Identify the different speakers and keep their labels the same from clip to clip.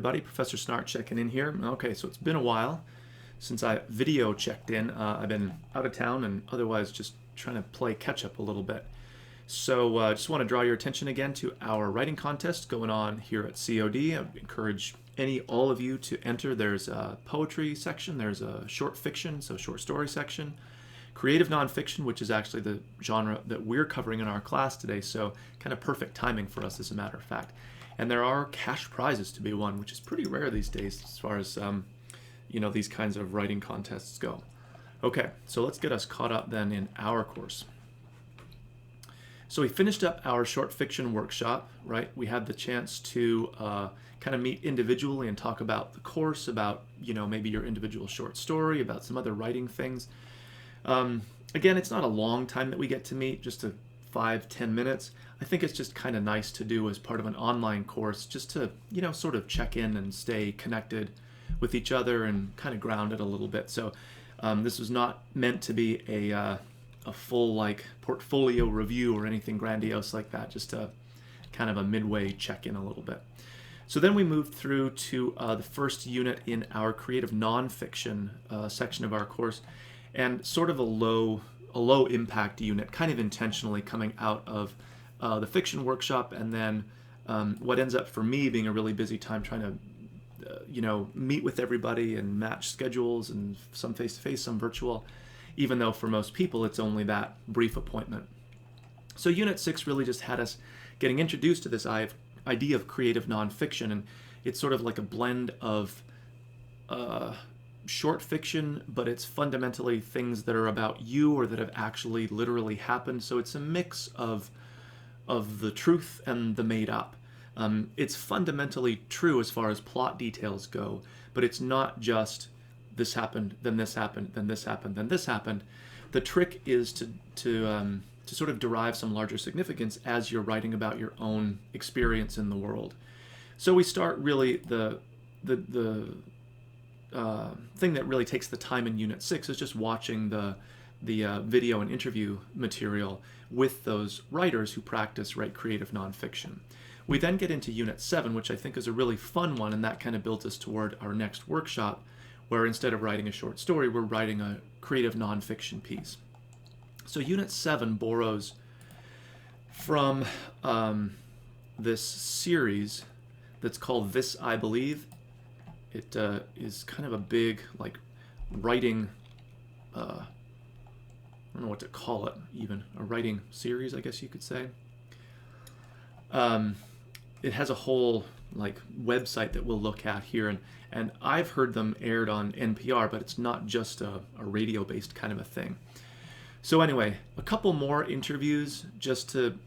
Speaker 1: everybody. Professor Snart checking in here. Okay, so it's been a while since I video checked in. I've been out of town and otherwise just trying to play catch up a little bit. So I just want to draw your attention again to our writing contest going on here at COD. I encourage all of you to enter. There's a poetry section, there's a short fiction, so short story section, creative nonfiction, which is actually the genre that we're covering in our class today, so kind of perfect timing for us as a matter of fact. And there are cash prizes to be won, which is pretty rare these days as far as these kinds of writing contests go. Okay, so let's get us caught up then in our course. So we finished up our short fiction workshop, right? We had the chance to kind of meet individually and talk about the course, about maybe your individual short story, about some other writing things. Again, it's not a long time that we get to meet, just 5-10 minutes. I think it's just kind of nice to do as part of an online course, just to sort of check in and stay connected with each other and kind of ground it a little bit. So this was not meant to be a full portfolio review or anything grandiose like that, just a kind of a midway check-in a little bit. So then we moved through to the first unit in our creative nonfiction section of our course, and sort of a low impact unit, kind of intentionally coming out of the fiction workshop, and then what ends up for me being a really busy time trying to meet with everybody and match schedules, and some face-to-face, some virtual, even though for most people it's only that brief appointment. So Unit 6 really just had us getting introduced to this idea of creative nonfiction, and it's sort of like a blend of short fiction, but it's fundamentally things that are about you or that have actually literally happened. So it's a mix of the truth and the made up. It's fundamentally true as far as plot details go, but it's not just this happened, then this happened, then this happened, then this happened. The trick is to sort of derive some larger significance as you're writing about your own experience in the world. So we start really the thing that really takes the time in Unit 6 is just watching the video and interview material with those writers who write creative nonfiction. We then get into Unit 7, which I think is a really fun one, and that kind of builds us toward our next workshop, where instead of writing a short story, we're writing a creative nonfiction piece. So Unit 7 borrows from this series that's called This I Believe. It is kind of a big, writing, I don't know what to call it even, a writing series, I guess you could say. It has a whole website that we'll look at here, and I've heard them aired on NPR, but it's not just a radio-based kind of a thing. So anyway, a couple more interviews just to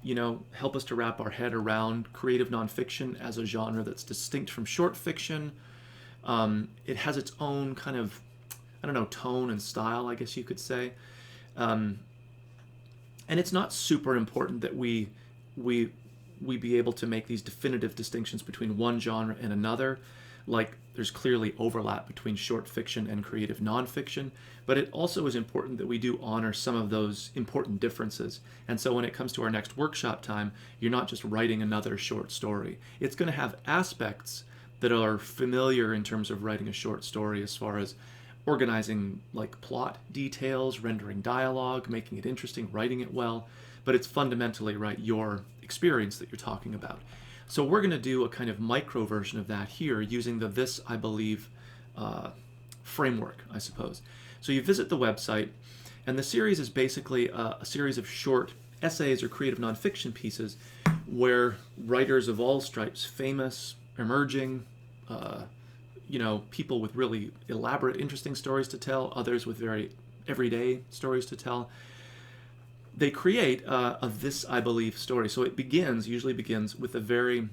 Speaker 1: help us to wrap our head around creative nonfiction as a genre that's distinct from short fiction. It has its own kind of, tone and style, I guess you could say. And it's not super important that we be able to make these definitive distinctions between one genre and another. There's clearly overlap between short fiction and creative nonfiction, but it also is important that we do honor some of those important differences. And so when it comes to our next workshop time, you're not just writing another short story. It's going to have aspects that are familiar in terms of writing a short story, as far as organizing plot details, rendering dialogue, making it interesting, writing it well, but it's fundamentally your experience that you're talking about. So we're going to do a kind of micro version of that here using the This I Believe framework, I suppose. So you visit the website, and the series is basically a series of short essays or creative nonfiction pieces where writers of all stripes, famous, emerging, people with really elaborate, interesting stories to tell, others with very everyday stories to tell, they create a This I Believe story. So it usually begins with a very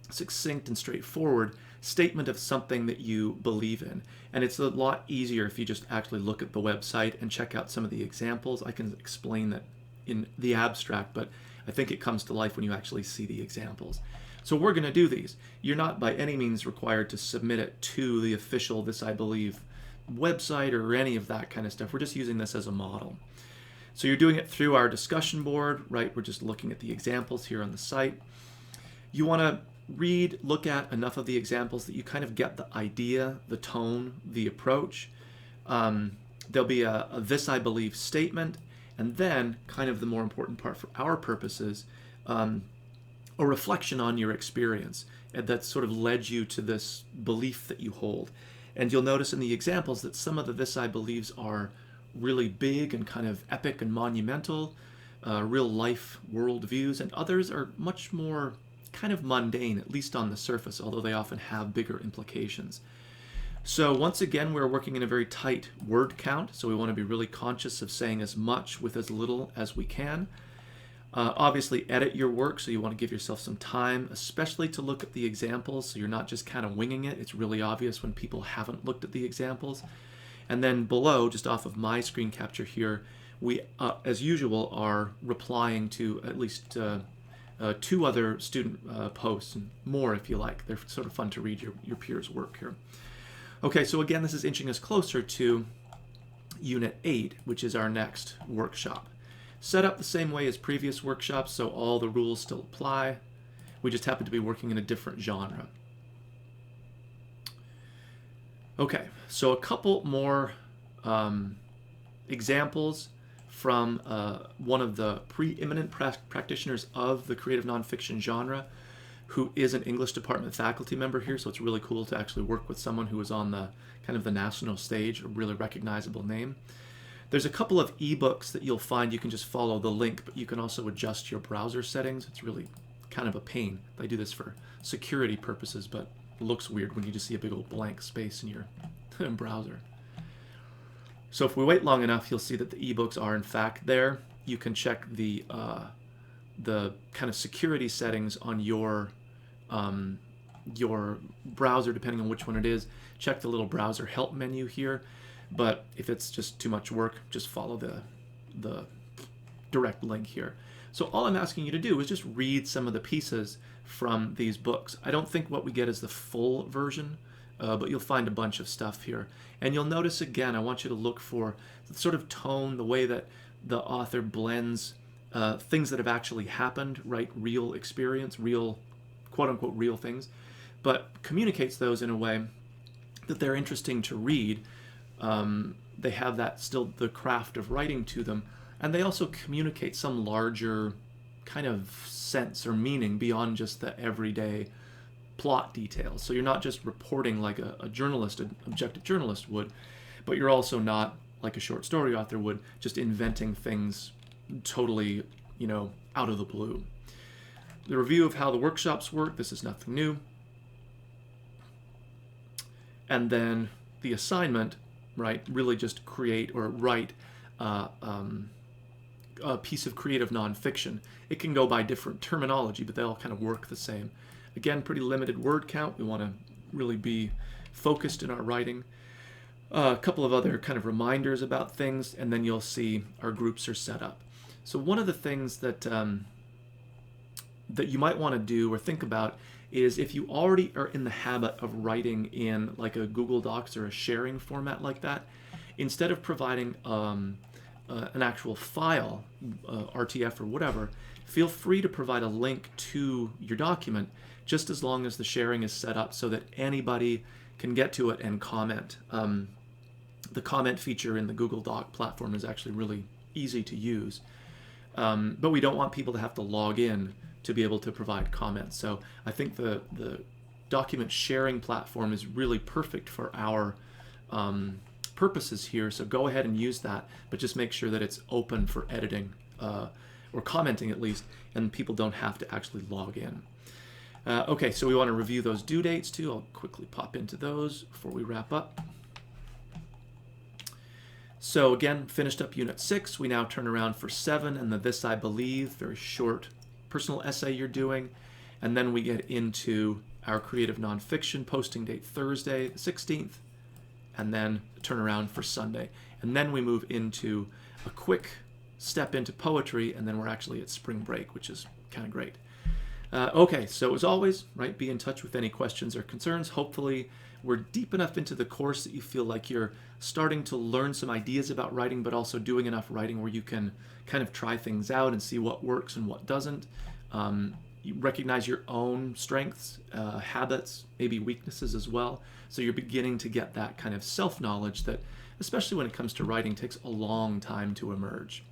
Speaker 1: succinct and straightforward statement of something that you believe in. And it's a lot easier if you just actually look at the website and check out some of the examples. I can explain that in the abstract, but I think it comes to life when you actually see the examples. So we're going to do these. You're not by any means required to submit it to the official This I Believe website or any of that kind of stuff. We're just using this as a model. So you're doing it through our discussion board, right? We're just looking at the examples here on the site. You want to read, look at enough of the examples that you kind of get the idea, the tone, the approach. There'll be a this I believe statement, and then kind of the more important part for our purposes, a reflection on your experience that sort of led you to this belief that you hold. And you'll notice in the examples that some of the this I believes are really big and kind of epic and monumental, real life worldviews, and others are much more kind of mundane, at least on the surface, although they often have bigger implications. So once again, we're working in a very tight word count, so we want to be really conscious of saying as much with as little as we can. Obviously, edit your work, so you want to give yourself some time, especially to look at the examples, so you're not just kind of winging it. It's really obvious when people haven't looked at the examples. And then below, just off of my screen capture here, we, as usual, are replying to at least 2 other student posts, and more if you like. They're sort of fun to read your peers' work here. Okay, so again, this is inching us closer to Unit 8, which is our next workshop. Set up the same way as previous workshops, so all the rules still apply. We just happen to be working in a different genre. Okay, so a couple more examples from one of the preeminent practitioners of the creative nonfiction genre, who is an English department faculty member here, so it's really cool to actually work with someone who is on the kind of the national stage, a really recognizable name. There's a couple of ebooks that you'll find. You can just follow the link, but you can also adjust your browser settings. It's really kind of a pain. They do this for security purposes, but it looks weird when you just see a big old blank space in your browser. So if we wait long enough, you'll see that the ebooks are in fact there. You can check the kind of security settings on your browser, depending on which one it is. Check the little browser help menu here. But if it's just too much work, just follow the direct link here. So all I'm asking you to do is just read some of the pieces from these books. I don't think what we get is the full version, but you'll find a bunch of stuff here. And you'll notice again, I want you to look for the sort of tone, the way that the author blends things that have actually happened, right? Real experience, real, quote unquote, real things, but communicates those in a way that they're interesting to read. They have that still the craft of writing to them, and they also communicate some larger kind of sense or meaning beyond just the everyday plot details. So you're not just reporting like a journalist, an objective journalist would, but you're also not like a short story author would, just inventing things totally, out of the blue. The review of how the workshops work, this is nothing new. And then the assignment, right, really just create or write a piece of creative nonfiction. It can go by different terminology, but they all kind of work the same. Again, pretty limited word count. We want to really be focused in our writing. A couple of other kind of reminders about things, and then you'll see our groups are set up. So one of the things that that you might want to do or think about is if you already are in the habit of writing in like a Google Docs or a sharing format like that, instead of providing an actual file, RTF or whatever, feel free to provide a link to your document, just as long as the sharing is set up so that anybody can get to it and comment. The comment feature in the Google Doc platform is actually really easy to use, but we don't want people to have to log in to be able to provide comments. So I think the document sharing platform is really perfect for our purposes here. So go ahead and use that, but just make sure that it's open for editing or commenting at least, and people don't have to actually log in. Okay, so we want to review those due dates too. I'll quickly pop into those before we wrap up. So again, finished up Unit 6. We now turn around for 7 and the This I Believe, very short personal essay you're doing. And then we get into our creative nonfiction, posting date Thursday the 16th, and then turn around for Sunday. And then we move into a quick step into poetry, and then we're actually at spring break, which is kind of great. Okay, so as always, right, be in touch with any questions or concerns. Hopefully we're deep enough into the course that you feel like you're starting to learn some ideas about writing, but also doing enough writing where you can kind of try things out and see what works and what doesn't. you recognize your own strengths, habits, maybe weaknesses as well. So you're beginning to get that kind of self-knowledge that, especially when it comes to writing, takes a long time to emerge.